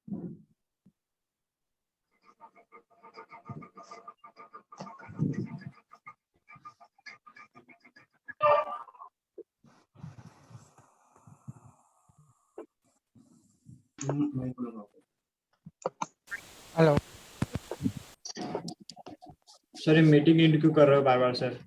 Hello sir, ये meeting and क्यों कर रहे हो बार बार सर?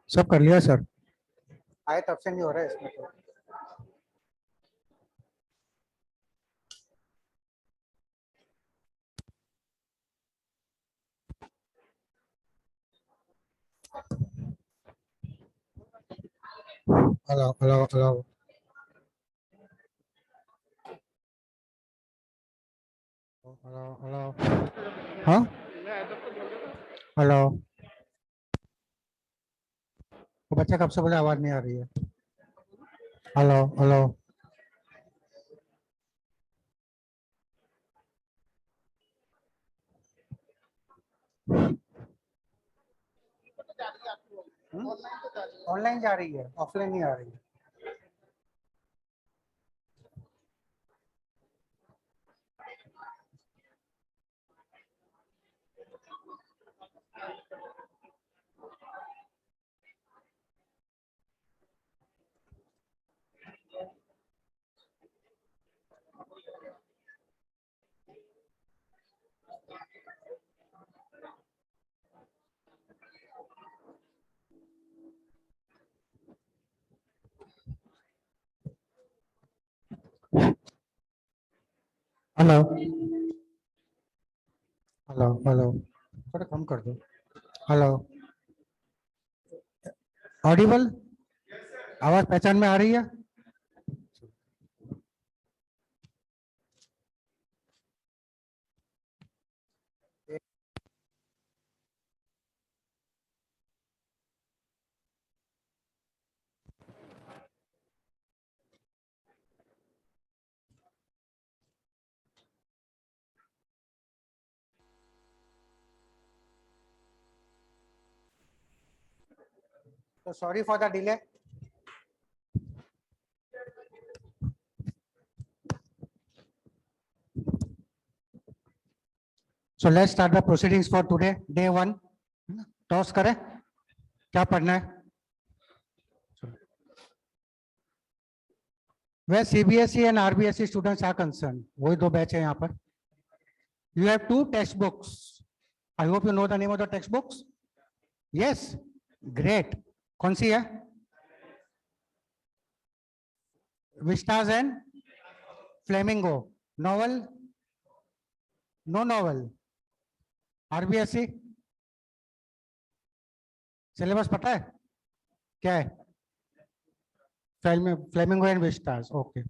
सब कर लिया सर। आए तब से नहीं हो रहा है इसमें तो। Hello hello hello hello hello. हाँ हेलो। वो बच्चा कब से बोले आवाज नहीं आ रही है। Hello hello. ऑनलाइन जा रही है, ऑफलाइन नहीं आ रही है। Hello hello hello. थोड़ा कम कर दो। हेलो। ऑडिबल, आवाज पहचान में आ रही है। So sorry for the delay. So let's start the proceedings for today, day 1. Toss करें, क्या पढ़ना है? Where CBSE and RBSE students are concerned, वही दो बैच है यहाँ पर. You have 2 textbooks. I hope you know the name of the textbooks. Yes, great. कौन सी है? Vistas and Flamingo. Novel? No novel. RBSE? Syllabus पता है क्या है? Flamingo and Vistas. Okay.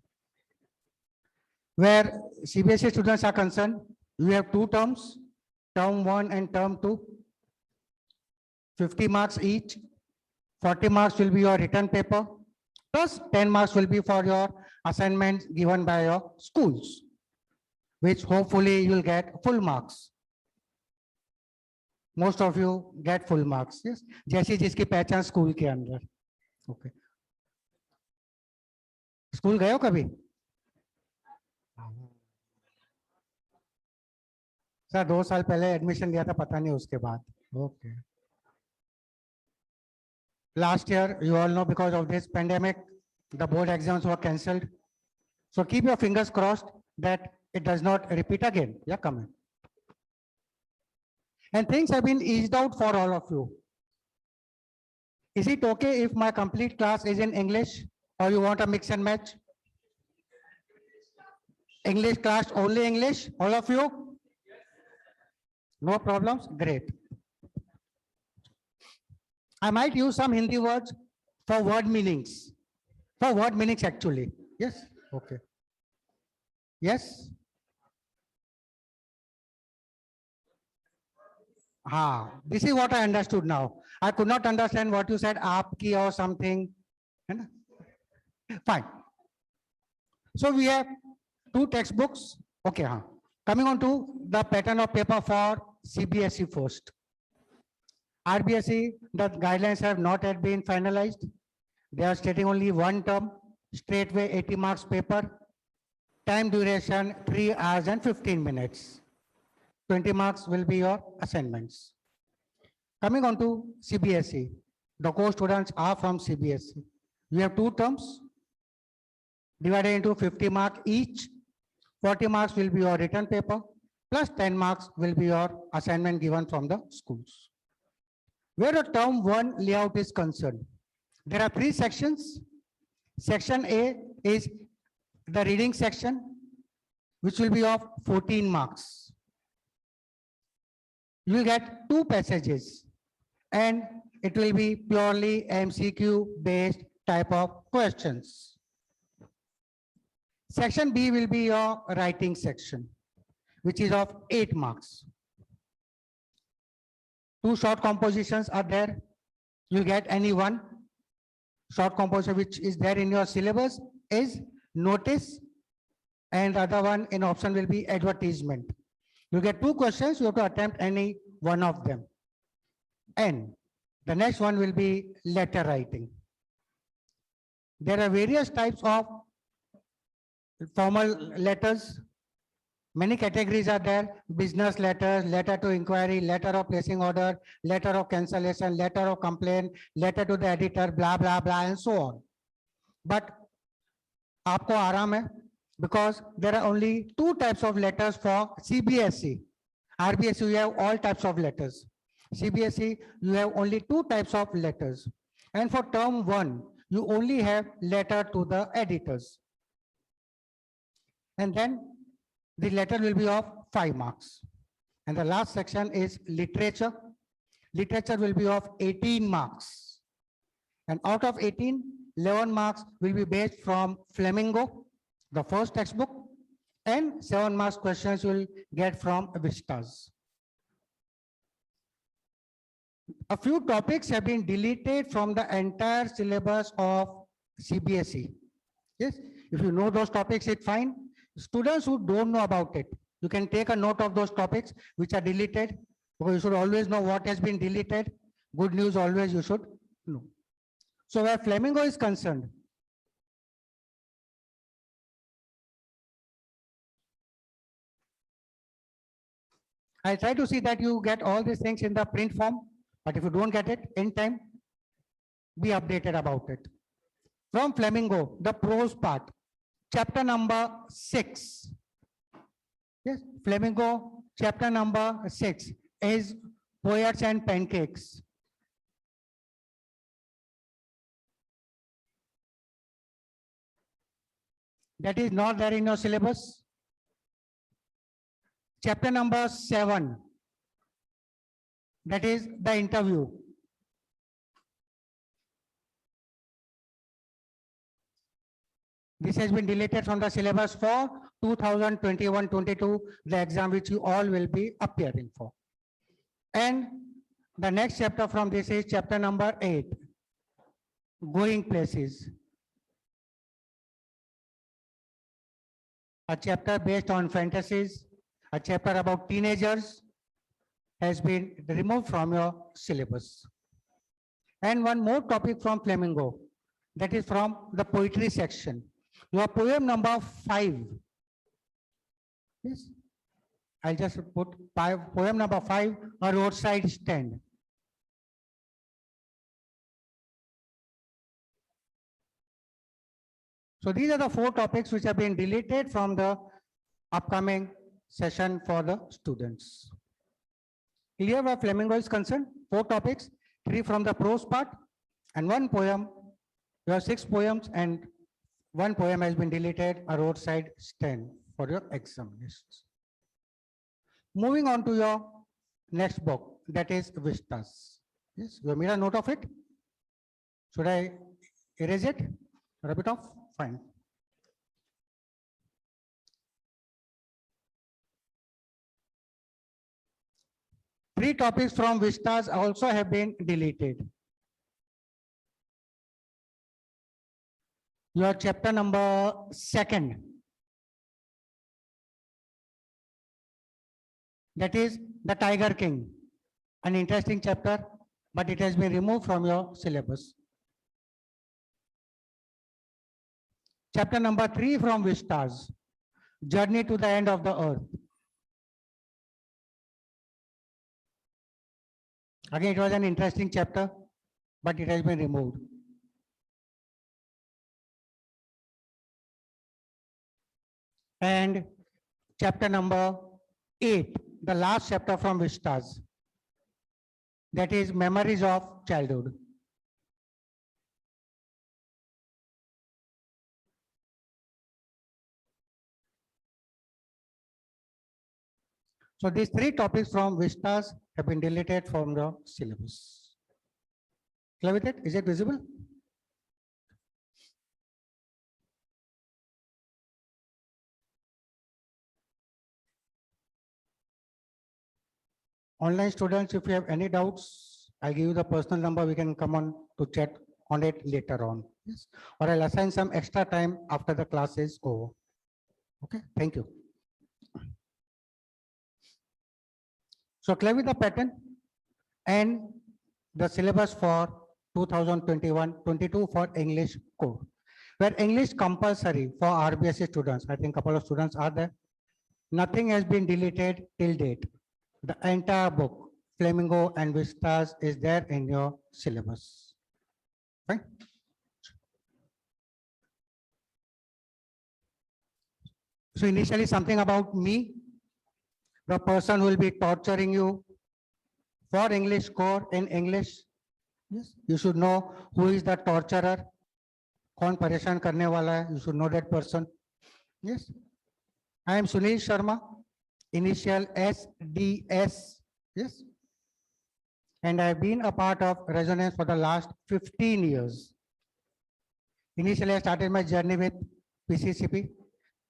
Where CBSE students are concerned, we have 2 terms, term 1 and term 2. 50 marks each. 40 marks will be your written paper, plus 10 marks will be for your assignments given by your schools, which hopefully you will get full marks. Most of you get full marks. Yes, जैसी जिसकी पहचान school के अंदर. Okay. School गए हो कभी? Sir 2 साल पहले एडमिशन लिया था, पता नहीं उसके बाद. Okay. Last year, you all know, because of this pandemic, the board exams were cancelled. So keep your fingers crossed that it does not repeat again. Yeah, come in. And things have been eased out for all of you. Is it okay if my complete class is in English, or you want a mix and match? English class, only English, all of you? No problems? Great. I might use some Hindi words for word meanings. For word meanings actually. Yes? Okay. Yes? This is what I understood now. I could not understand what you said, aapki or something. Fine. So we have 2 textbooks. Okay. Coming on to the pattern of paper for CBSE first. RBSE, the guidelines have not yet been finalized. They are stating only 1 term, straightway 80 marks paper, time duration 3 hours and 15 minutes. 20 marks will be your assignments. Coming on to CBSE, the core students are from CBSE. We have 2 terms divided into 50 marks each. 40 marks will be your written paper, plus 10 marks will be your assignment given from the schools. Where the term 1 layout is concerned, there are 3 sections. Section A is the reading section, which will be of 14 marks. You will get 2 passages, and it will be purely MCQ based type of questions. Section B will be your writing section, which is of 8 marks. 2 short compositions are there. You get any one. Short composition which is there in your syllabus is notice, and the other one in option will be advertisement. You get 2 questions, you have to attempt any one of them. And the next one will be letter writing. There are various types of formal letters. Many categories are there: business letters, letter to inquiry, letter of placing order, letter of cancellation, letter of complaint, letter to the editor, blah, blah, blah, and so on. But aapko aaram hai, because there are only 2 types of letters for CBSE. RBSE, you have all types of letters. CBSE, you have only 2 types of letters. And for term 1, you only have letter to the editors. And then the letter will be of 5 marks. And the last section is literature. Literature will be of 18 marks. And out of 18, 11 marks will be based from Flamingo, the first textbook, and 7 marks questions you will get from Vistas. A few topics have been deleted from the entire syllabus of CBSE. Yes, if you know those topics, it's fine. Students who don't know about it, you can take a note of those topics which are deleted, because you should always know what has been deleted. Good news always you should know. So where Flamingo is concerned, I try to see that you get all these things in the print form, but if you don't get it in time, be updated about it. From Flamingo, the prose part, chapter number 6. Yes, Flamingo, chapter number 6 is poets and pancakes. That is not there in your syllabus. Chapter number 7, that is the interview. This has been deleted from the syllabus for 2021-22, the exam which you all will be appearing for. And the next chapter from this is chapter number 8, going places. A chapter based on fantasies, a chapter about teenagers has been removed from your syllabus. And one more topic from Flamingo, that is from the poetry section. Your poem number 5. Yes, I'll just put poem number 5, a roadside stand. So these are the 4 topics which have been deleted from the upcoming session for the students. Clear where Flamingo is concerned? 4 topics, 3 from the prose part and 1 poem. You have 6 poems and 1 poem has been deleted, a roadside stand for your examinations. Moving on to your next book, that is Vistas. Yes, you have made a note of it. Should I erase it? Rub it off? Fine. Three topics from Vistas also have been deleted. Your chapter number 2, that is the Tiger King, an interesting chapter, but it has been removed from your syllabus. Chapter number 3 from Vistas, Journey to the End of the Earth. Again, it was an interesting chapter, but it has been removed. And chapter number 8, the last chapter from Vistas, that is Memories of Childhood. So these 3 topics from Vistas have been deleted from the syllabus. Clear with it? Is it visible? Online students, if you have any doubts, I'll give you the personal number. We can come on to chat on it later on. Yes. Or I'll assign some extra time after the class is over. Okay, thank you. So clear with the pattern and the syllabus for 2021-22 for English core. Where English compulsory for RBSE students, I think a couple of students are there. Nothing has been deleted till date. The entire book, Flamingo and Vistas, is there in your syllabus. Right? So initially something about me, the person who will be torturing you for English core in English. Yes, you should know who is the torturer. कौन परेशान करने वाला है? You should know that person. Yes. I am Sunil Sharma, initial SDS. Yes. And I have been a part of Resonance for the last 15 years. Initially, I started my journey with PCCP,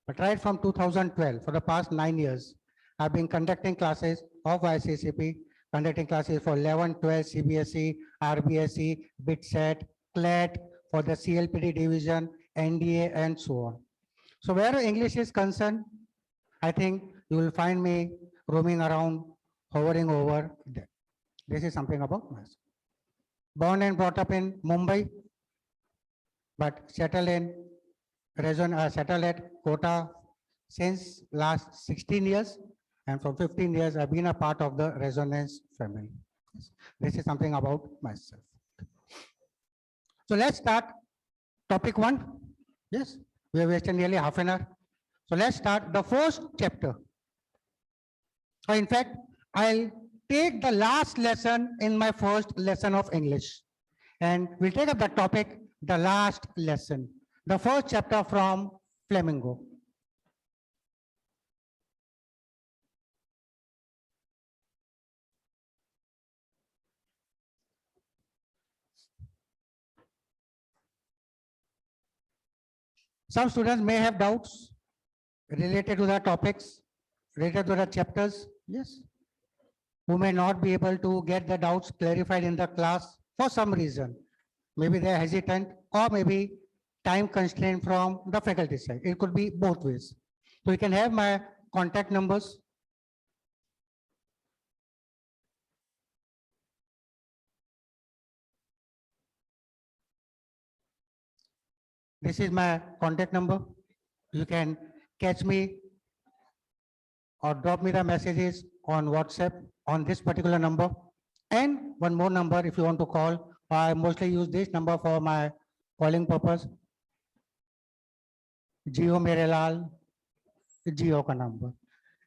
but right from 2012, for the past 9 years, I've been conducting classes of ICCP, conducting classes for 11, 12, CBSE, RBSE, BITSET, CLET, for the CLPD division, NDA, and so on. So where English is concerned, I think you will find me roaming around, hovering over there. This is something about myself. Born and brought up in Mumbai, but settled at Kota since last 16 years, and for 15 years, I've been a part of the Resonance family. Yes. This is something about myself. So let's start topic 1. Yes, we have wasted nearly half an hour. So let's start the first chapter. Or in fact, I'll take the last lesson in my first lesson of English, and we'll take up the topic, the last lesson, the first chapter from Flamingo. Some students may have doubts related to the topics, related to the chapters, yes, who may not be able to get the doubts clarified in the class for some reason. Maybe they're hesitant, or maybe time constraint from the faculty side. It could be both ways. So you can have my contact numbers. This is my contact number. You can catch me or drop me the messages on WhatsApp on this particular number. And one more number if you want to call. I mostly use this number for my calling purpose. Jio Mere Lal, Jio ka number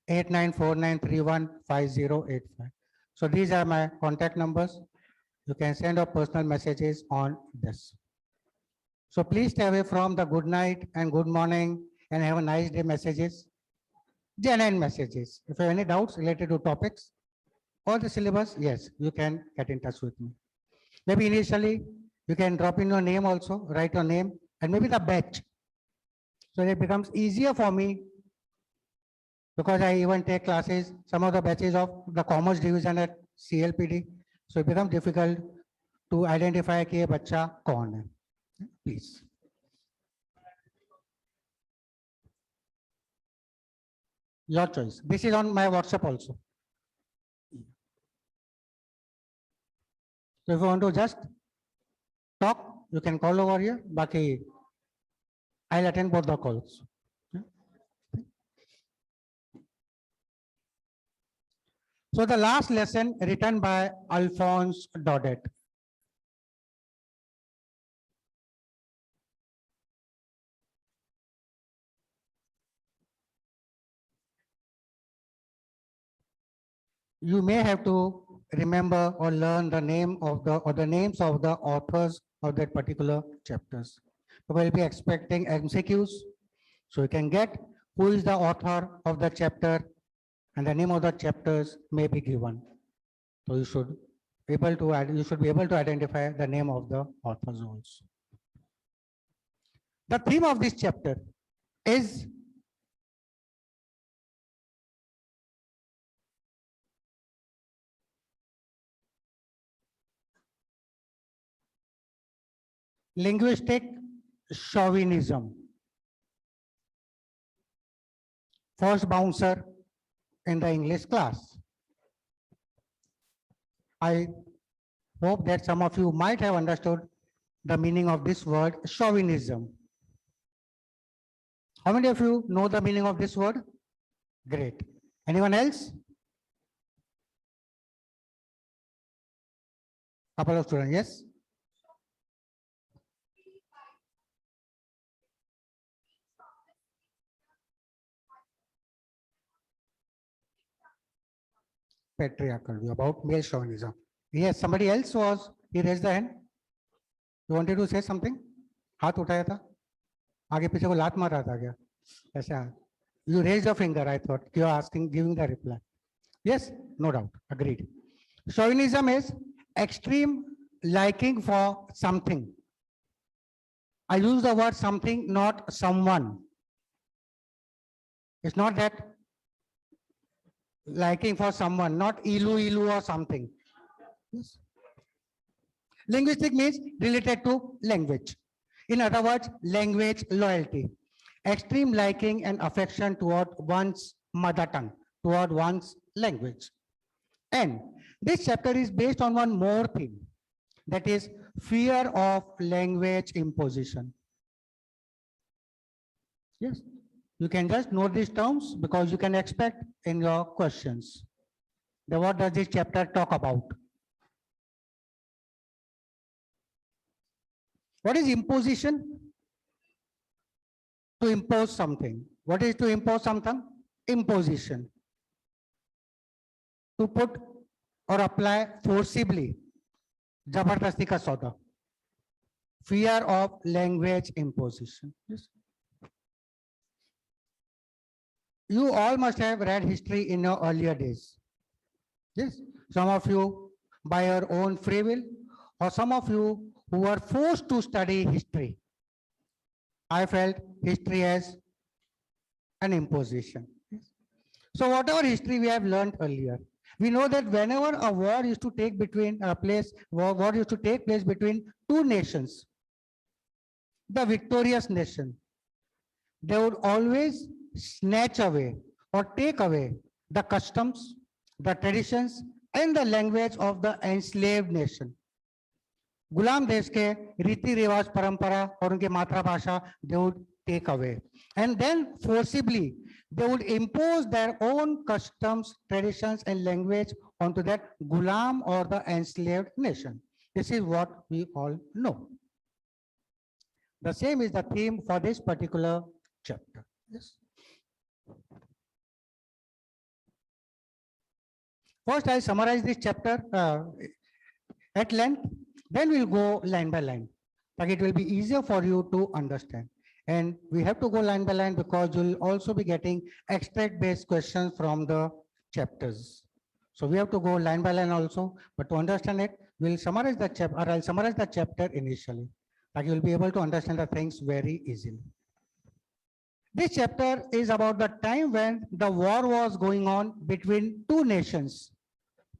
8949315085. So these are my contact numbers. You can send your personal messages on this. So please stay away from the good night and good morning and have a nice day messages, genuine messages. If you have any doubts related to topics or the syllabus, yes, you can get in touch with me. Maybe initially you can drop in your name also, write your name and maybe the batch. So it becomes easier for me because I even take classes, some of the batches of the commerce division at CLPD. So it becomes difficult to identify कि ये बच्चा कौन है. Please. Your choice. This is on my WhatsApp also. So if you want to just talk, you can call over here. Baki, I'll attend both the calls. So the last lesson written by Alphonse Daudet. You may have to remember or learn the name of the names of the authors of that particular chapters. We will be expecting MCQs, so you can get who is the author of the chapter, and the name of the chapters may be given. So you should be able to identify the name of the authors also. The theme of this chapter is linguistic chauvinism. First bouncer in the English class. I hope that some of you might have understood the meaning of this word chauvinism. How many of you know the meaning of this word? Great. Anyone else? Couple of students, yes? Patriarchal view about male chauvinism. Yes, somebody else he raised the hand. You wanted to say something? हाथ उठाया था, आगे पीछे को लात मार रहा था क्या? ऐसा? You raised a finger. I thought you are giving the reply. Yes, no doubt, agreed. Chauvinism is extreme liking for something. I use the word something, not someone. It's not that liking for someone, not ilu or something. Yes. Linguistic means related to language. In other words, language loyalty, extreme liking and affection toward one's mother tongue, toward one's language. And this chapter is based on one more thing, that is fear of language imposition. Yes, you can just know these terms because you can expect in your questions. Then what does this chapter talk about? What is imposition? To impose something. What is to impose something? Imposition. To put or apply forcibly. Jabardasti ka sauda. Fear of language imposition. Yes. You all must have read history in your earlier days. Yes. Some of you by your own free will, or some of you who were forced to study history. I felt history as an imposition. Yes. So whatever history we have learned earlier, we know that whenever a war used to take war used to take place between two nations, the victorious nation, they would always snatch away or take away the customs, the traditions, and the language of the enslaved nation. गुलाम देश के रीति रिवाज परंपरा और उनके मातृभाषा they would take away, and then forcibly they would impose their own customs, traditions, and language onto that gulam or the enslaved nation. This is what we all know. The same is the theme for this particular chapter. Yes. First, I summarize this chapter at length. Then we'll go line by line. Like it will be easier for you to understand. And we have to go line by line because you'll also be getting extract-based questions from the chapters. So we have to go line by line also. But to understand it, we'll summarize the chapter, or I'll summarize the chapter initially. Like you'll be able to understand the things very easily. This chapter is about the time when the war was going on between two nations,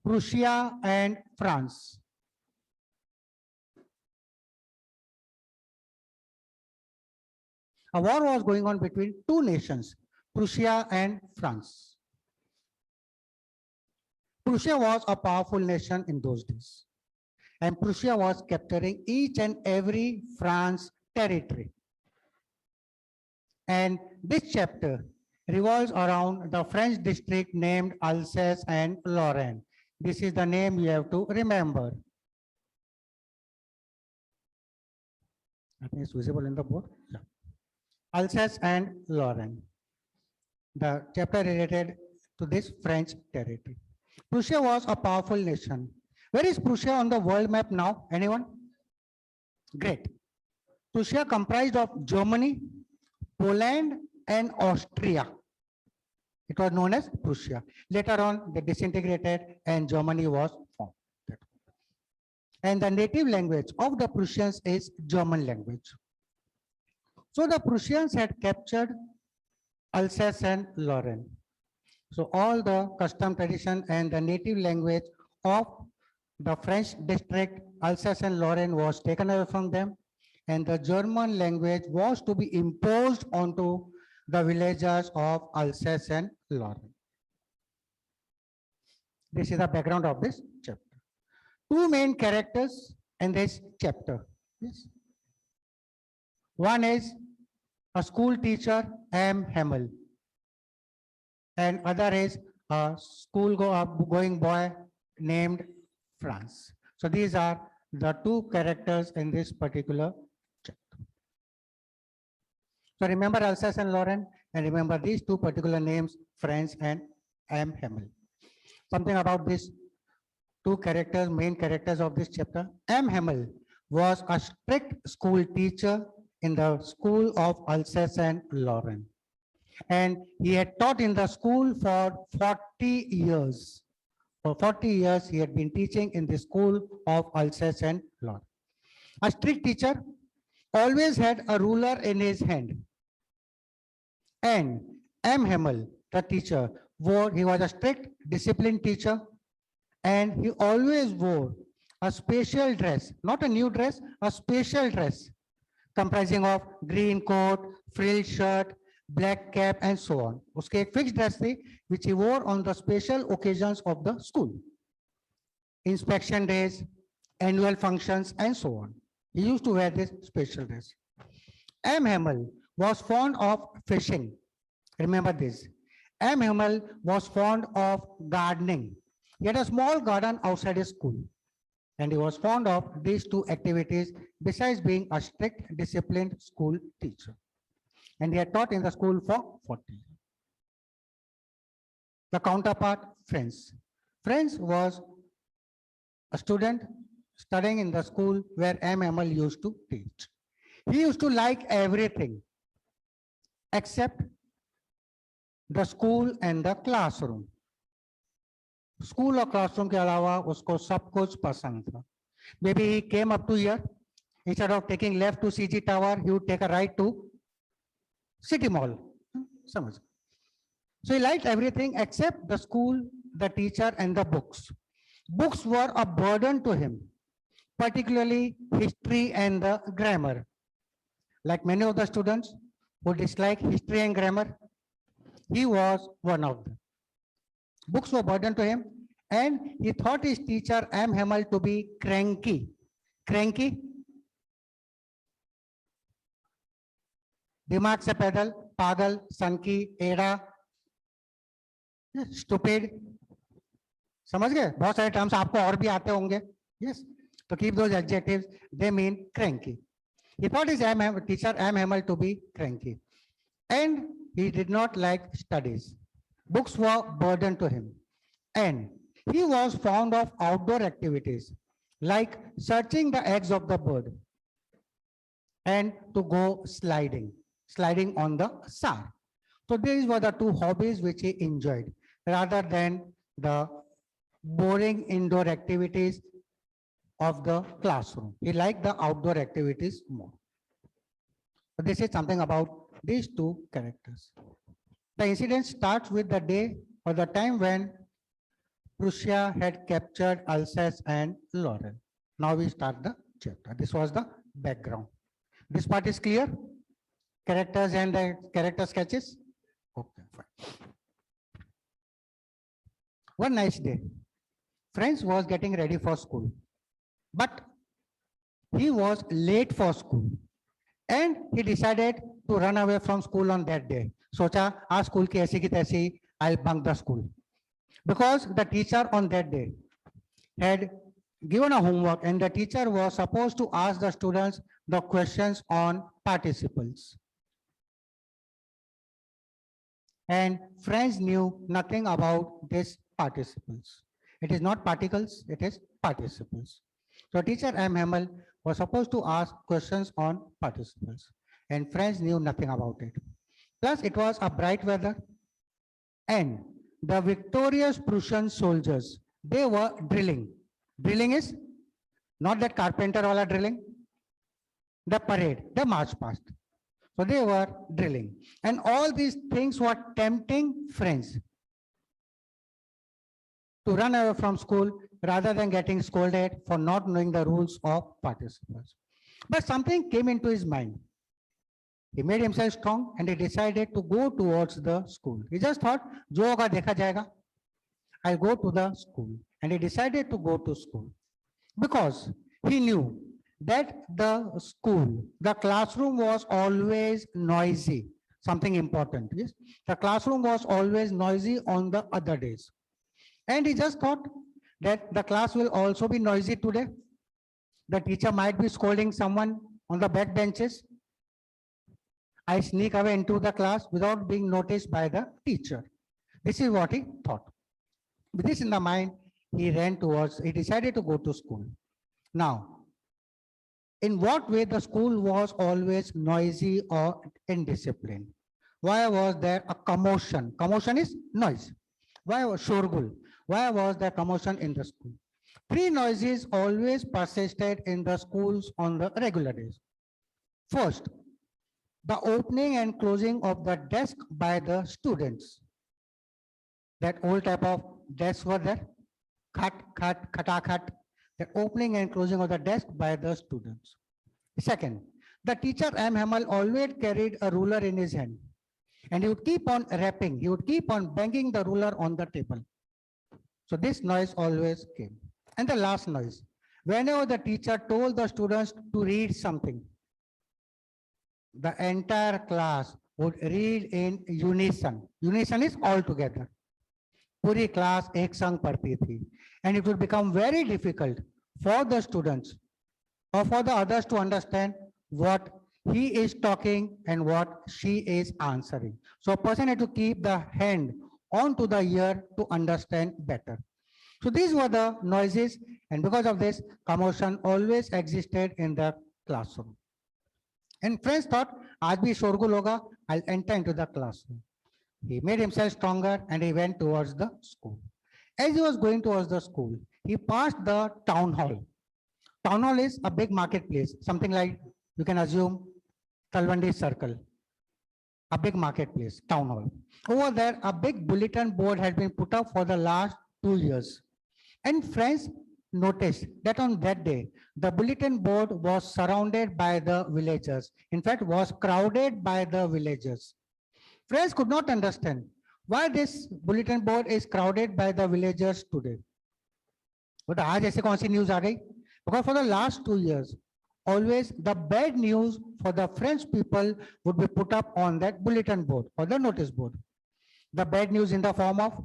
Prussia and France. A war was going on between two nations, Prussia and France. Prussia was a powerful nation in those days, and Prussia was capturing each and every France territory. And this chapter revolves around the French district named Alsace and Lorraine. This is the name you have to remember. I think it's visible in the board. Yeah. Alsace and Lorraine. The chapter related to this French territory. Prussia was a powerful nation. Where is Prussia on the world map now? Anyone? Great. Prussia comprised of Germany, Poland, and Austria. It was known as Prussia. Later on, they disintegrated and Germany was formed. And the native language of the Prussians is German language. So the Prussians had captured Alsace and Lorraine. So all the custom, tradition, and the native language of the French district Alsace and Lorraine was taken away from them, and the German language was to be imposed onto the villagers of Alsace and Lorraine. This is the background of this chapter. Two main characters in this chapter. Yes. One is a school teacher, M. Hamel, and other is a going boy named Franz. So these are the two characters in this particular chapter. So remember Alsace and Lorraine, and remember these two particular names, Franz and M. Hamel. Something about these two characters, main characters of this chapter. M. Hamel was a strict school teacher in the school of Alsace and Lorraine. And he had taught in the school for 40 years. For 40 years, he had been teaching in the school of Alsace and Lorraine. A strict teacher always had a ruler in his hand. And M. Hamel, the teacher, he was a strict, disciplined teacher, and he always wore a special dress, not a new dress, a special dress, comprising of green coat, frilled shirt, black cap, and so on. Uske ek fixed dress thi, which he wore on the special occasions of the school. Inspection days, annual functions, and so on. He used to wear this special dress. M. Hamel was fond of fishing. Remember this. M. Himmel was fond of gardening. He had a small garden outside his school, and he was fond of these two activities besides being a strict, disciplined school teacher. And he had taught in the school for 40 years. The counterpart, Friends. Friends was a student studying in the school where M. Himmel used to teach. He used to like everything except the school and the classroom. School और classroom के अलावा उसको सब कुछ पसंद था. Maybe he came up to here. Instead of taking left to CG Tower, he would take a right to City Mall. समझ. So he liked everything except the school, the teacher, and the books. Books were a burden to him, particularly history and the grammar. Like many of the students who dislike history and grammar, he was one of them. Books were burden to him, and he thought his teacher M. Himmel to be cranky. Cranky? दिमाग से पैदल, पागल, सनकी, एड़ा, stupid. समझ गए? बहुत सारे टर्म्स आपको और भी आते होंगे. Yes. To keep those adjectives, they mean cranky. He thought his teacher M. Himmel to be cranky, and he did not like studies. Books were burden to him, and he was fond of outdoor activities like searching the eggs of the bird and to go sliding on the SAR. So these were the two hobbies which he enjoyed rather than the boring indoor activities of the classroom. He liked the outdoor activities more. So this is something about these two characters. The incident starts with the day or the time when Prussia had captured Alsace and Lorraine. Now we start the chapter. This was the background. This part is clear? Characters and the character sketches? Okay, fine. One nice day, Franz was getting ready for school, but he was late for school and he decided to run away from school on that day. सोचा आज school की ऐसी की तैसी, I'll bunk the school, because the teacher on that day had given a homework and the teacher was supposed to ask the students the questions on participles. And Franz knew nothing about these participles. It is not particles, it is participles. So teacher M. Himmel was supposed to ask questions on participles, and Franz knew nothing about it. Plus, it was a bright weather, and the victorious Prussian soldiers, they were drilling. Drilling is not that carpenter wala drilling, the parade, the march past. So they were drilling, and all these things were tempting Franz to run away from school rather than getting scolded for not knowing the rules of participants. But something came into his mind. He made himself strong and he decided to go towards the school. He just thought, jo hoga dekha jayega. I'll go to the school. And he decided to go to school because he knew that the school, the classroom was always noisy. Something important. Yes, the classroom was always noisy on the other days. And he just thought that the class will also be noisy today. The teacher might be scolding someone on the back benches. I sneak away into the class without being noticed by the teacher. This is what he thought. With this in the mind, he decided to go to school. Now, in what way the school was always noisy or indisciplined? Why was there a commotion? Commotion is noise. Why was shorgul? Why was there commotion in the school? Three noises always persisted in the schools on the regular days. First, the opening and closing of the desk by the students. That old type of desks were there. Khat, khata, khat. The opening and closing of the desk by the students. Second, the teacher M. Himmel always carried a ruler in his hand, and he would keep on rapping. He would keep on banging the ruler on the table. So this noise always came. And the last noise, whenever the teacher told the students to read something, the entire class would read in unison. Unison is all together. पूरी class एक संग पढ़ती थी, and it would become very difficult for the students or for the others to understand what he is talking and what she is answering. So a person had to keep the hand onto the ear to understand better. So these were the noises, and because of this, commotion always existed in the classroom. And friends thought, आज भी शोरगुल होगा, I'll enter into the classroom. He made himself stronger and he went towards the school. As he was going towards the school, he passed the town hall. Town hall is a big marketplace, something like you can assume Talwandi Circle, a big marketplace, town hall. Over there, a big bulletin board had been put up for the last 2 years. And friends noticed that on that day, the bulletin board was surrounded by the villagers. In fact, was crowded by the villagers. Friends could not understand why this bulletin board is crowded by the villagers today. But आज ऐसे कौन सी news आ गई? Because for the last 2 years, always the bad news for the French people would be put up on that bulletin board or the notice board. The bad news in the form of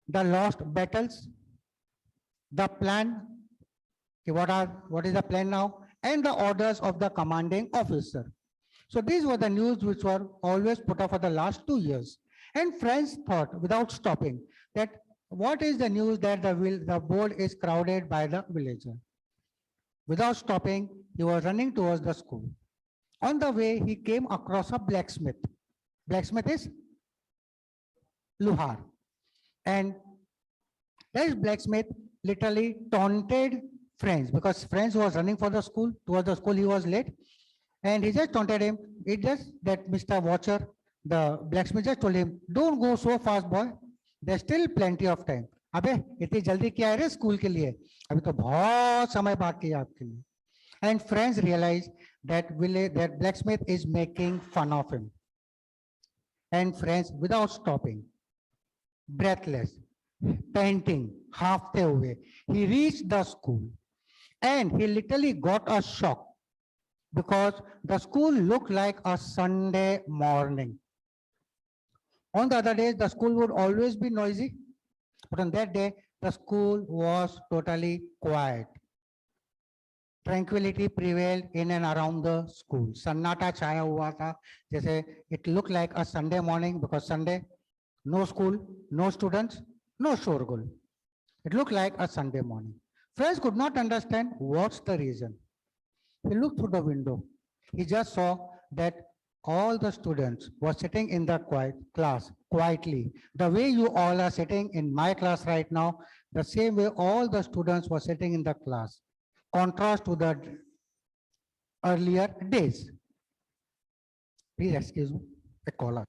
the lost battles, the plan, okay, what is the plan now, and the orders of the commanding officer. So these were the news which were always put up for the last 2 years. And friends thought without stopping that what is the news that the board is crowded by the villager. Without stopping, he was running towards the school. On the way, he came across a blacksmith. Blacksmith is Luhar. And this blacksmith literally taunted friends because friends was running for the school. Towards the school, he was late. And he just taunted him. It just that Mr. Watcher, the blacksmith just told him, don't go so fast, boy. There's still plenty of time. अबे इतनी जल्दी क्या है रे school के लिए? अभी तो बहुत समय बाकी है आपके लिए. And friends realized that blacksmith is making fun of him. And friends, without stopping, breathless, panting, हाफते हुए, he reached the school, and he literally got a shock because the school looked like a Sunday morning. On the other days, the school would always be noisy, but on that day, the school was totally quiet. Tranquility prevailed in and around the school. Sannata chaya hua tha, jaise it looked like a Sunday morning because Sunday, no school, no students, no shorgul. It looked like a Sunday morning. Friends could not understand what's the reason. He looked through the window. He just saw that all the students were sitting in the class quietly. The way you all are sitting in my class right now, the same way all the students were sitting in the class. Contrast to the earlier days. Please excuse me, a caller.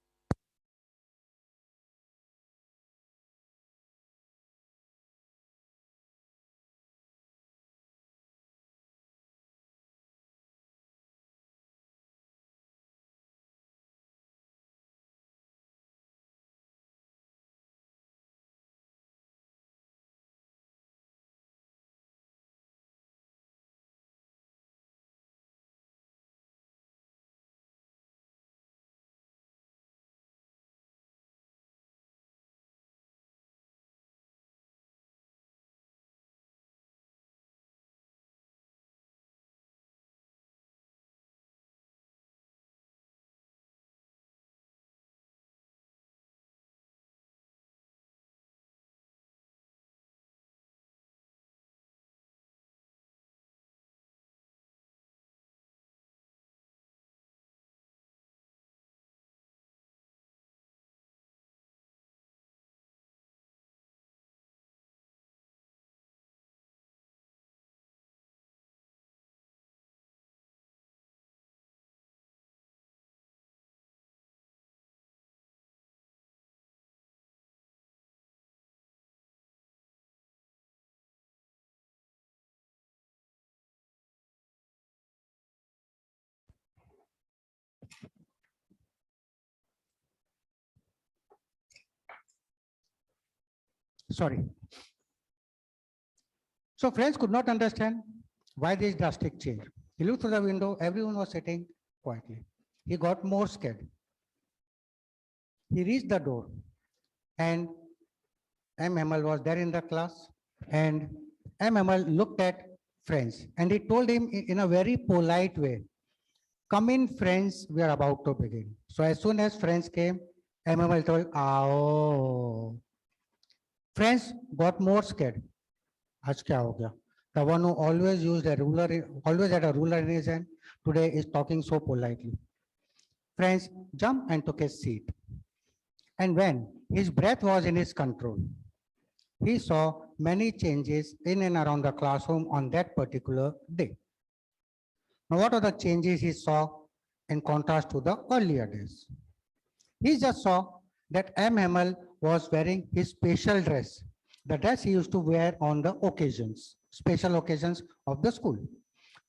Sorry. So friends could not understand why this drastic change. He looked through the window, everyone was sitting quietly. He got more scared. He reached the door and M. Hemal was there in the class, and M. Hemal looked at friends and he told him in a very polite way, "Come in, friends, we are about to begin." So as soon as friends came, M. Hemal told, "Aao." Friends got more scared. आज क्या हो गया? The one who always used a ruler, always had a ruler in his hand, today is talking so politely. Friends jumped and took his seat. And when his breath was in his control, he saw many changes in and around the classroom on that particular day. Now, what are the changes he saw in contrast to the earlier days? He just saw that M. Hemal was wearing his special dress, the dress he used to wear on the occasions, special occasions of the school.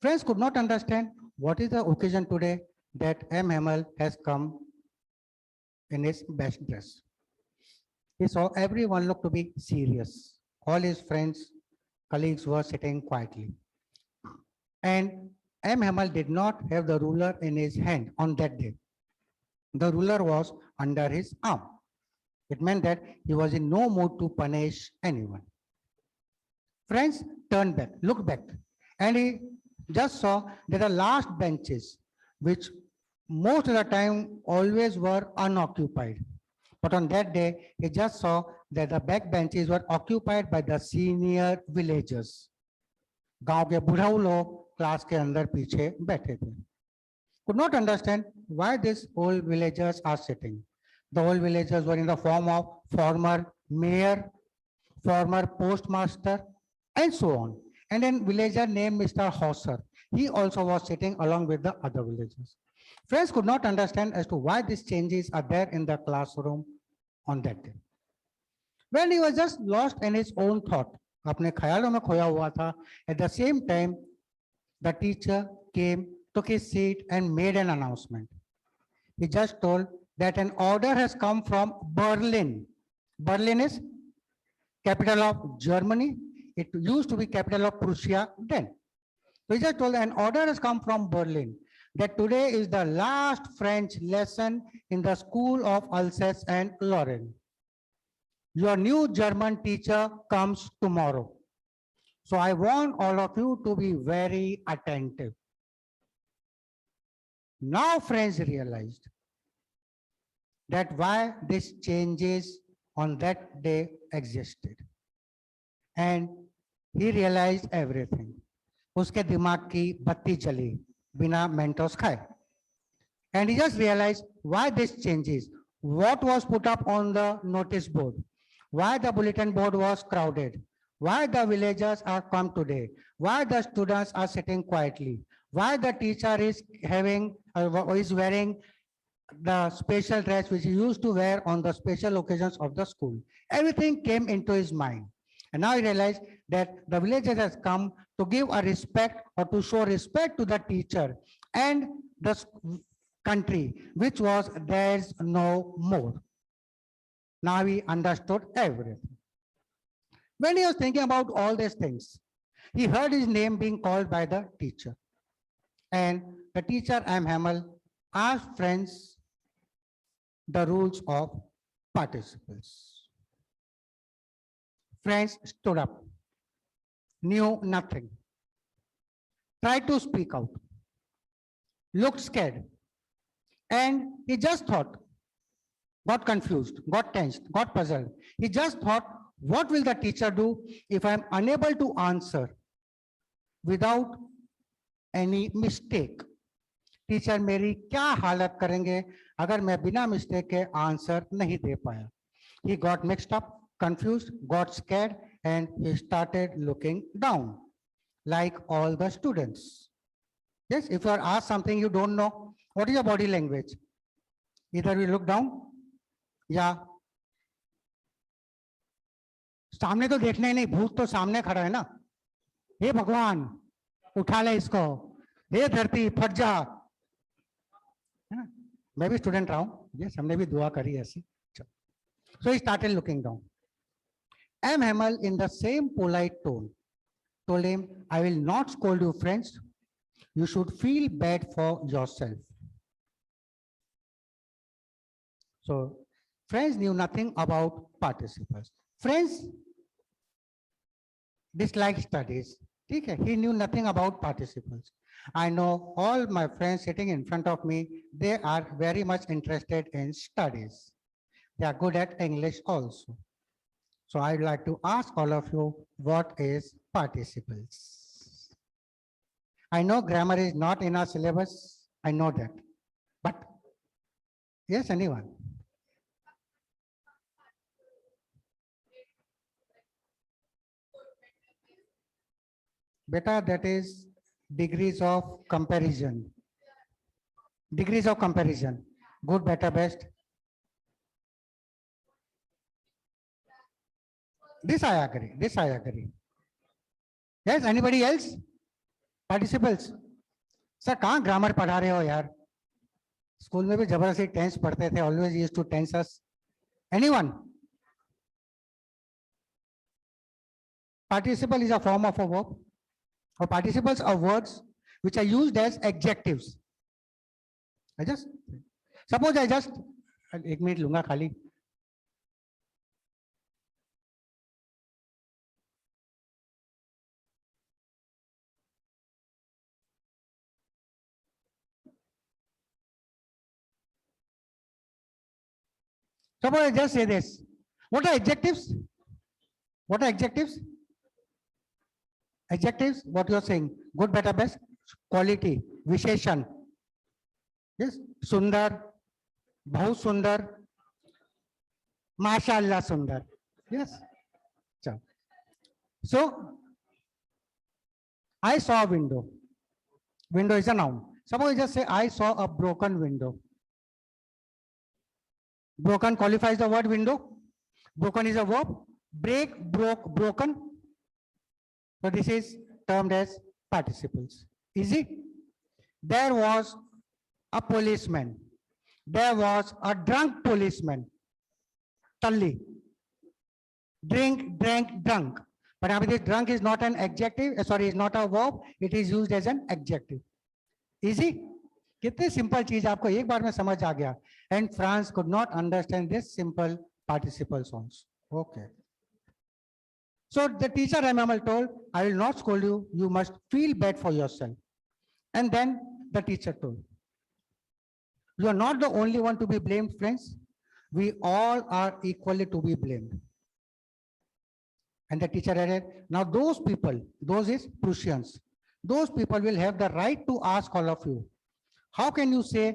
Friends could not understand what is the occasion today that M. Hemal has come in his best dress. He saw everyone look to be serious. All his friends, colleagues were sitting quietly. And M. Hemal did not have the ruler in his hand on that day. The ruler was under his arm. It meant that he was in no mood to punish anyone. Friends turned back, looked back, and he just saw that the last benches, which most of the time always were unoccupied. But on that day, he just saw that the back benches were occupied by the senior villagers. गांव के बुढ़ाऊ लोग class के अंदर पीछे बैठे थे. Could not understand why these old villagers are sitting. The old villagers were in the form of former mayor, former postmaster, and so on. And then villager named Mr. Hauser, he also was sitting along with the other villagers. Friends could not understand as to why these changes are there in the classroom on that day. When he was just lost in his own thought, अपने ख्यालों में खोया हुआ था, at the same time, the teacher came, took his seat and made an announcement. He just told that an order has come from Berlin. Berlin is capital of Germany. It used to be capital of Prussia then. So he just told an order has come from Berlin that today is the last French lesson in the school of Alsace and Lorraine. Your new German teacher comes tomorrow. So I want all of you to be very attentive. Now friends realized that why these changes on that day existed. And he realized everything. उसके दिमाग की बत्ती चली बिना Mentos खाए. And he just realized why this changes. What was put up on the notice board? Why the bulletin board was crowded? Why the villagers are come today? Why the students are sitting quietly? Why the teacher is having is wearing the special dress which he used to wear on the special occasions of the school? Everything came into his mind. And now he realized that the villagers has come to give a respect or to show respect to the teacher and the country, which was theirs no more. Now he understood everything. When he was thinking about all these things, he heard his name being called by the teacher. And the teacher, M. Hemal, asked friends the rules of participles. Friends stood up, knew nothing, tried to speak out, looked scared, and he just thought, got confused, got tensed, got puzzled. He just thought, what will the teacher do if I'm unable to answer without any mistake? Teacher मेरी क्या हालत करेंगे अगर मैं बिना mistake के answer नहीं दे पाया? He got mixed up, confused, got scared, and he started looking down, like all the students. Yes, if you are asked something you don't know, what is your body language? Either we look down, या सामने तो देखना ही नहीं, भूत तो सामने खड़ा है ना. हे भगवान, उठा ले इसको, हे धरती फट जा. है ना? मैं भी स्टूडेंट रहा हूँ, यस, हमने भी दुआ करी ऐसी. So he started looking down. M. Hemal, in the same polite tone, told him, I will not scold you, friends. You should feel bad for yourself. So French knew nothing about participles. French disliked studies. Okay, he knew nothing about participles. I know all my friends sitting in front of me, they are very much interested in studies. They are good at English also. So I'd like to ask all of you, what is participles? I know grammar is not in our syllabus. I know that. But yes, anyone? Beta, that is degrees of comparison. Degrees of comparison. Good, better, best. This I agree. This I agree. Yes, anybody else? Participles. Sir कहाँ grammar पढ़ा रहे हो यार? School में भी जबरदस्ती tense पढ़ते थे. Always used to tense us. Anyone? Participle is a form of a verb. Or participles are words which are used as adjectives. Suppose I just एक मिनट लूंगा खाली. Suppose I just say this. What are adjectives? What are adjectives? Adjectives, what you are saying? Good, better, best, quality, visheshan. Yes, sundar, bahut sundar, mashallah sundar. Yes. So, I saw a window. Window is a noun. Suppose I just say I saw a broken window. Broken qualifies the word window. Broken is a verb. Break, broke, broken. So this is termed as participles. Easy? There was a policeman. There was a drunk policeman. Talli. Drink, drank, drunk. But this drunk is not an adjective. Sorry, it's not a verb. It is used as an adjective. Easy? कितने simple चीज आपको एक बार में समझ आ गया. And France could not understand this simple participles also. Okay. So the teacher Ramamal told, I will not scold you. You must feel bad for yourself. And then the teacher told, you are not the only one to be blamed, friends. We all are equally to be blamed. And the teacher added, now those people, those is Prussians, those people will have the right to ask all of you, how can you say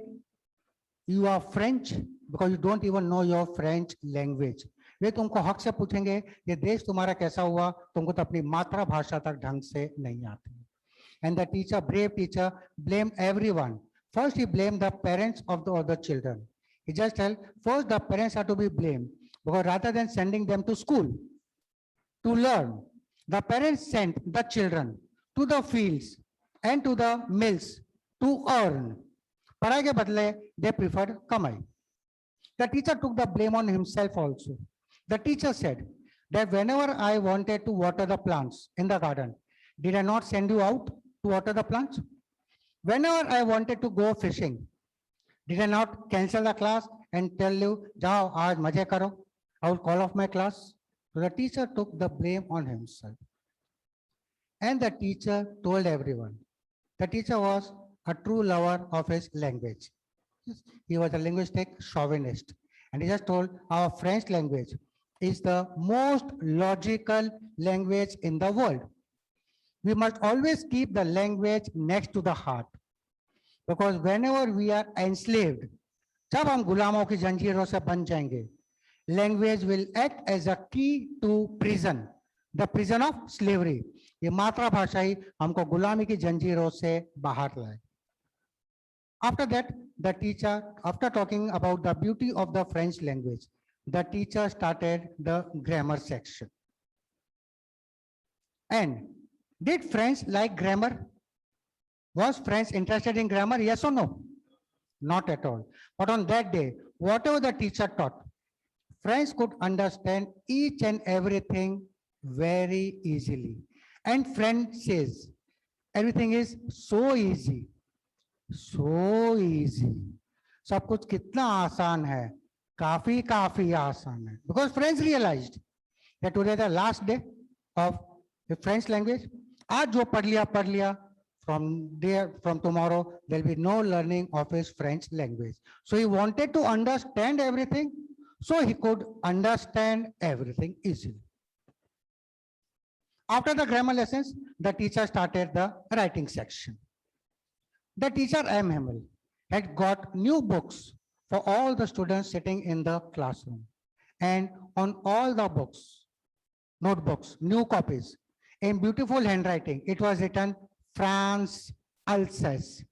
you are French because you don't even know your French language? वे तुमको हक से पूछेंगे ये देश तुम्हारा कैसा हुआ, तुमको तो अपनी मातृभाषा तक ढंग से नहीं आती. And the teacher, brave teacher, blamed everyone. First he blamed the parents of the other children. He just tell, first the parents are to be blamed because rather than sending them to school to learn, the parents sent the children to the fields and to the mills to earn. पढ़ाई के बदले they preferred कमाई. The teacher took the blame on himself also. The teacher said that whenever I wanted to water the plants in the garden, did I not send you out to water the plants? Whenever I wanted to go fishing, did I not cancel the class and tell you, "Jao, aaj maje karo. I will call off my class." So the teacher took the blame on himself. And the teacher told everyone. The teacher was a true lover of his language. He was a linguistic chauvinist. And he just told our French language is the most logical language in the world. We must always keep the language next to the heart. Because whenever we are enslaved, जब हम गुलामों की जंजीरों से बन जाएंगे, language will act as a key to prison, the prison of slavery. ये मातृभाषा ही हमको गुलामी की जंजीरों से बाहर लाए. After that, the teacher, after talking about the beauty of the French language, the teacher started the grammar section. And did French like grammar? Was French interested in grammar? Yes or no? Not at all. But on that day, whatever the teacher taught, French could understand each and everything very easily. And French says, everything is so easy. So easy. सब कुछ कितना आसान है. काफी आसान है, because friends realized that today the last day of the French language. आज जो पढ़ लिया. From tomorrow there will be no learning of his French language. So he wanted to understand everything, so he could understand everything easily. After the grammar lessons, the teacher started the writing section. The teacher M. Hamel had got new books for all the students sitting in the classroom. And on all the books, notebooks, new copies, in beautiful handwriting, it was written France Alsace,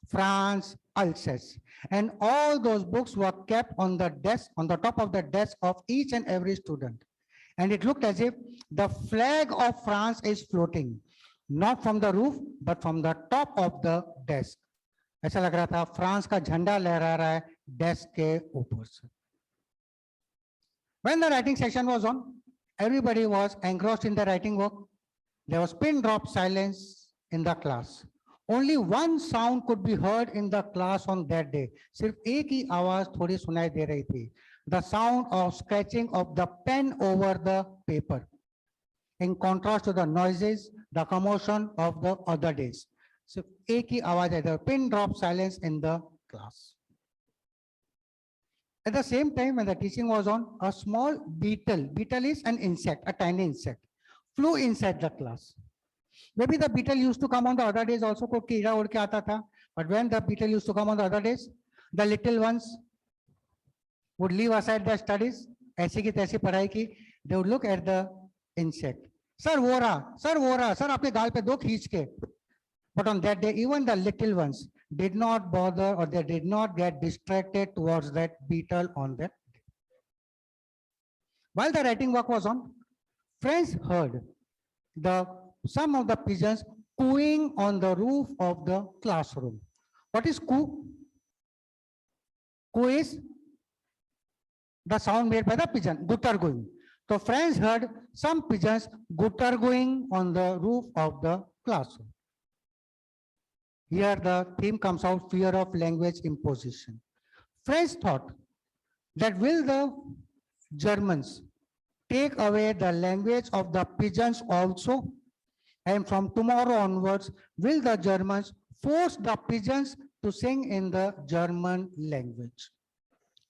France Alsace. And all those books were kept on the desk, on the top of the desk of each and every student. And it looked as if the flag of France is floating, not from the roof, but from the top of the desk. ऐसा लग रहा था France का झंडा लहरा रहा है desk के ऊपर से. When the writing session was on, everybody was engrossed in the writing work. There was pin drop silence in the class. Only one sound could be heard in the class on that day. सिर्फ एक ही आवाज थोड़ी सुनाई दे रही थी. The sound of scratching of the pen over the paper. In contrast to the noises, the commotion of the other days. सिर्फ एक ही आवाज है. The pin drop silence in the class. At the same time, when the teaching was on, a small beetle is an insect, a tiny insect, flew inside the class. Maybe the beetle used to come on the other days also, कोई कीड़ा उड़ के आता था. But when the beetle used to come on the other days, the little ones would leave aside their studies, ऐसी की तैसी पढ़ाई की. They would look at the insect. Sir वो रहा, sir आपके गाल पे दो खींच के. But on that day, even the little ones did not bother, or they did not get distracted towards that beetle on that day. While the writing work was on, friends heard some of the pigeons cooing on the roof of the classroom. What is coo? Coo is the sound made by the pigeon, guttergoing. So friends heard some pigeons guttergoing on the roof of the classroom. Here the theme comes out, fear of language imposition. Friends thought that will the Germans take away the language of the pigeons also? And from tomorrow onwards, will the Germans force the pigeons to sing in the German language?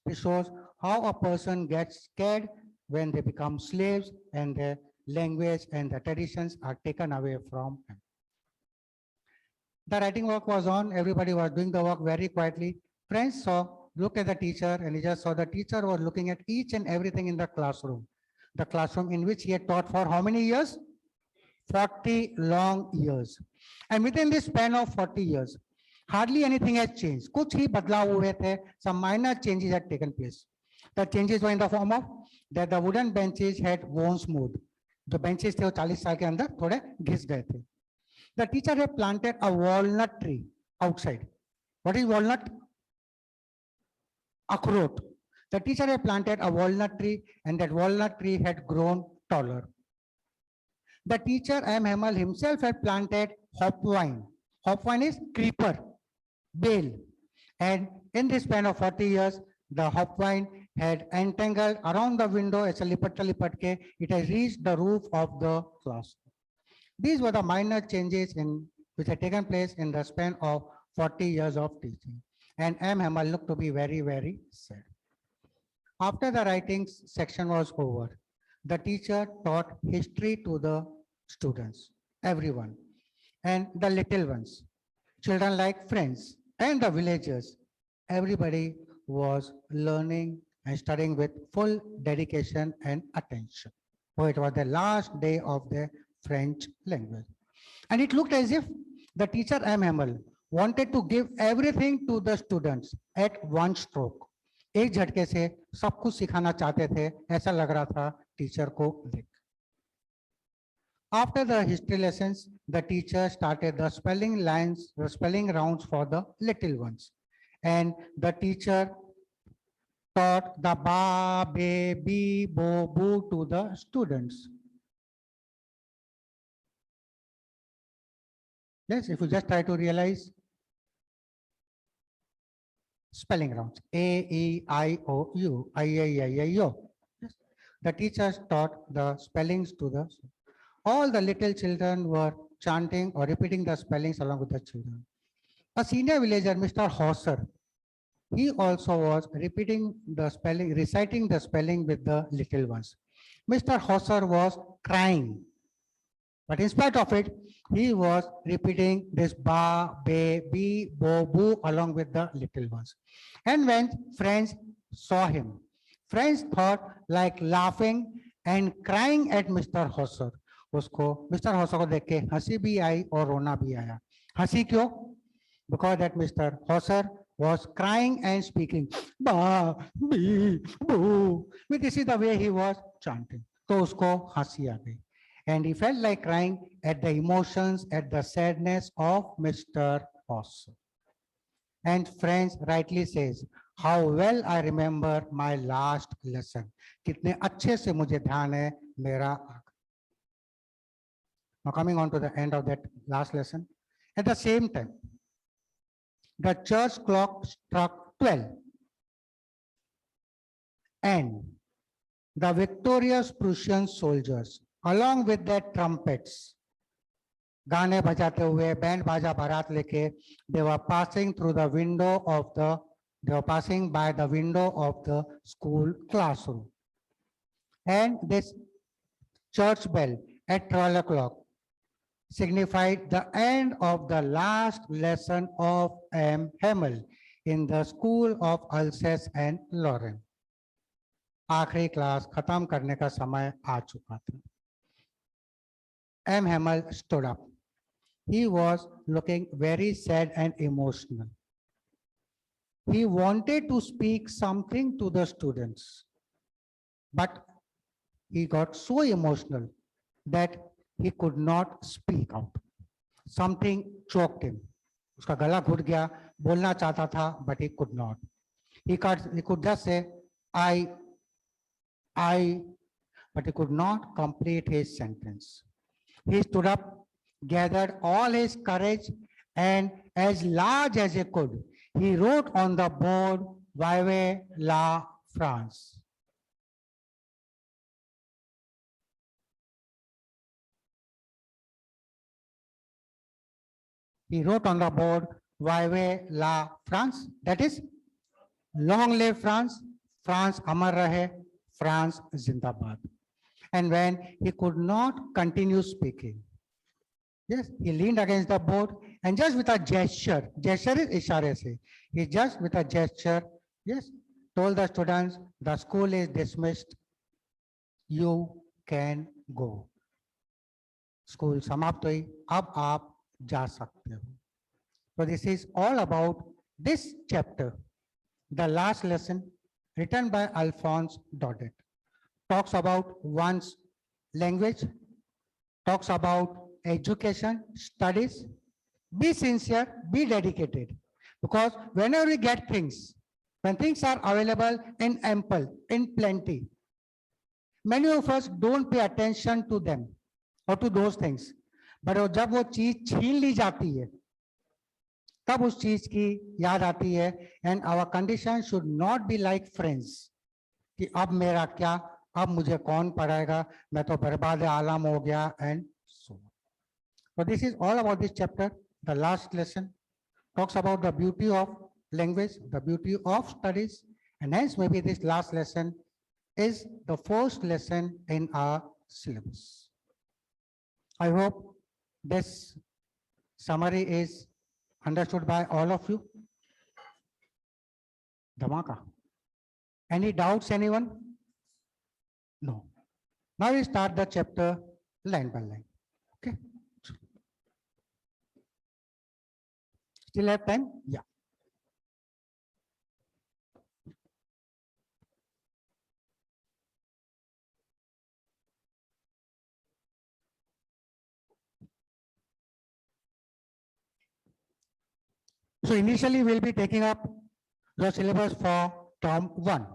This shows how a person gets scared when they become slaves and their language and the traditions are taken away from them. The writing work was on, everybody was doing the work very quietly. Friends looked at the teacher, and he just saw the teacher was looking at each and everything in the classroom. The classroom in which he had taught for how many years? 40 long years. And within this span of 40 years, hardly anything has changed. कुछ ही बदलाव हुए थे. Some minor changes had taken place. The changes were in the form of that the wooden benches had worn smooth. जो benches थे वो 40 साल के अंदर थोड़े घिस गए थे. The teacher had planted a walnut tree outside. What is walnut? Akhrot. The teacher had planted a walnut tree, and that walnut tree had grown taller. The teacher M. Hamel himself had planted hopvine. Hopvine is creeper, bale. And in this span of 40 years, the hopvine had entangled around the window. It has reached the roof of the class. These were the minor changes which had taken place in the span of 40 years of teaching. And M. Hamel looked to be very, very sad. After the writing section was over, the teacher taught history to the students, everyone, and the little ones, children like friends, and the villagers. Everybody was learning and studying with full dedication and attention. So it was the last day of the French language. And it looked as if the teacher M. Hamel wanted to give everything to the students at one stroke. एक झटके से सब कुछ सिखाना चाहते थे, ऐसा लग रहा था टीचर को देख. After the history lessons, the teacher started the spelling rounds for the little ones. And the teacher taught the ba, be, bi, bo, bu to the students. Yes, if you just try to realize. spelling rounds. A, E, I, O, U, I, O. Yes. The teachers taught the spellings to the, all the little children were chanting or repeating the spellings along with the children. A senior villager, Mr. Hauser, he also was repeating the spelling, reciting the spelling with the little ones. Mr. Hauser was crying, but in spite of it, he was repeating this ba, be, bi, bo, boo along with the little ones. And when friends saw him, friends thought like laughing and crying at Mr. Hauser. उसको Mr. Hauser को देख के हंसी भी आई और रोना भी आया. हंसी क्यों? Because that Mr. Hauser was crying and speaking ba, bi, boo. This is the way he was chanting. तो उसको हंसी आ गई. And he felt like crying at the emotions, at the sadness of Mr. Hauser. And friends rightly says, how well I remember my last lesson. कितने अच्छे से मुझे ध्यान है मेरा. Now coming on to the end of that last lesson. At the same time, the church clock struck 12. And the victorious Prussian soldiers, along with their trumpets, गाने बजाते हुए बैंड बाजा बारात लेके, they were passing through the window of the, they were passing by the window of the school classroom. And this church bell at 12 o'clock signified the end of the last lesson of M. Hemmel in the school of Alsace and Lorraine. आखिरी class खत्म करने का समय आ चुका था. M. Hemmel stood up. He was looking very sad and emotional. He wanted to speak something to the students, but he got so emotional that he could not speak out. Something choked him. उसका गला घुट गया, बोलना चाहता था, but he could not. He could just say, I, but he could not complete his sentence. He stood up, gathered all his courage, and as large as he could, he wrote on the board, Vive la France. He wrote on the board, Vive la France, that is, long live France, France amar rahe, France zindabad. And when he could not continue speaking, yes, he leaned against the board and just with a gesture is ishare se, he just with a gesture, yes, told the students, the school is dismissed, you can go. School समाप्त हुई, अब आप जा सकते हो. So this is all about this chapter. The last lesson written by Alphonse Daudet talks about one's language, talks about education, studies. Be sincere, be dedicated. Because whenever we get things, when things are available in ample, in plenty, many of us don't pay attention to them or to those things. But जब वो चीज छीन ली जाती है, तब उस चीज की याद आती है. And our condition should not be like friends. कि अब मेरा क्या, अब मुझे कौन पढ़ाएगा, मैं तो बर्बाद आलम हो गया, and so on. So this is all about this chapter. The last lesson talks about the beauty of language, the beauty of studies, and hence maybe this last lesson is the first lesson in our syllabus. I hope this summary is understood by all of you. Dhamaka. Any doubts, anyone? No. Now we start the chapter line by line. Okay. Still have time? Yeah. So initially we'll be taking up the syllabus for term 1.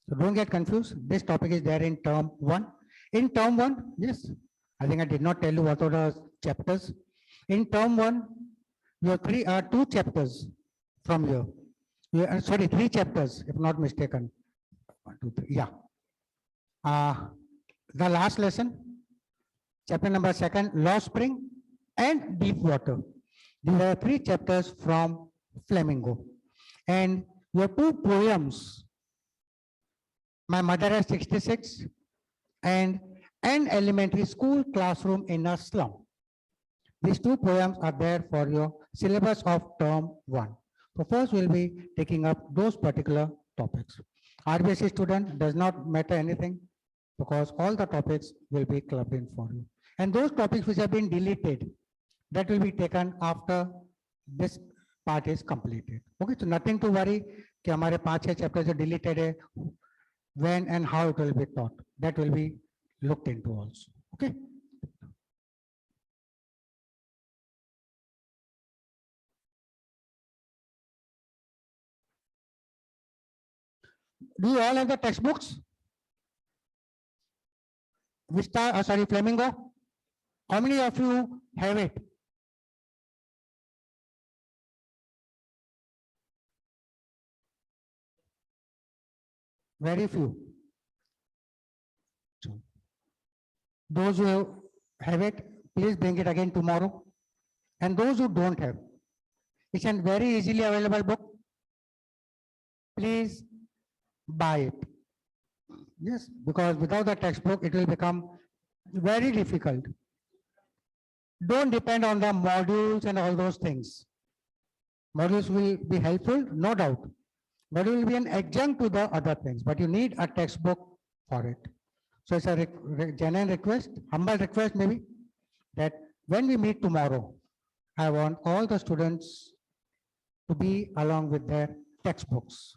So don't get confused. This topic is there in term 1. In term 1, yes, I think I did not tell you what are the chapters. In term 1, you have two chapters from here. Yeah, sorry, 3 chapters, if not mistaken. 1, 2, 3. Yeah. The last lesson, chapter number 2, Law Spring and Deep Water. These are 3 chapters from Flamingo. And your 2 poems, My Mother has 66 and An Elementary School Classroom in a Slum. These 2 poems are there for your syllabus of term 1. So first we'll be taking up those particular topics. RBSc student does not matter anything because all the topics will be clubbed in for you. And those topics which have been deleted, that will be taken after this part is completed. Okay, so nothing to worry कि हमारे 5-6 chapters जो deleted है, when and how it will be taught. That will be looked into also. Okay. Do you all have the textbooks? Vista, sorry, Flamingo. How many of you have it? Very few. So, those who have it, please bring it again tomorrow. And those who don't have, it's a very easily available book. Please buy it. Yes, because without the textbook, it will become very difficult. Don't depend on the modules and all those things. Modules will be helpful, no doubt, but it will be an adjunct to the other things, but you need a textbook for it. So it's a genuine request, humble request maybe, that when we meet tomorrow, I want all the students to be along with their textbooks.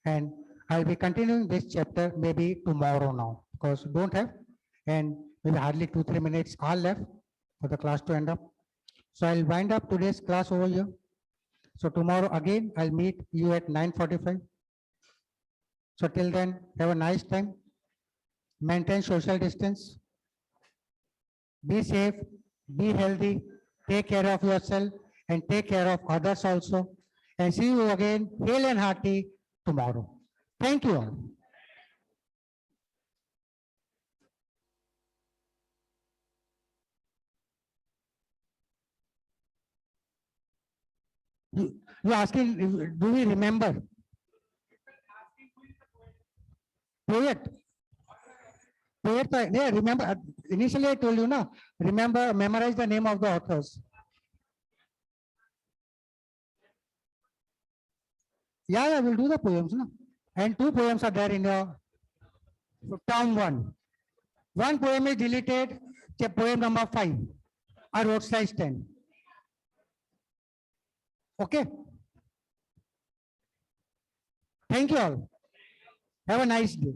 And I'll be continuing this chapter maybe tomorrow now, because don't have, and maybe hardly 2-3 minutes are left for the class to end up. So I'll wind up today's class over here. So tomorrow again, I'll meet you at 9:45. So till then, have a nice time. Maintain social distance. Be safe, be healthy, take care of yourself and take care of others also. And see you again, hale and hearty tomorrow. Thank you all. You're asking, do we remember? Poet. Poet, yeah, remember, initially I told you, no, remember, memorize the name of the authors. Yeah, we'll do the poems, no? And 2 poems are there in your term 1. 1 poem is deleted, poem number 5, or road size 10. Okay. Thank you all. Have a nice day.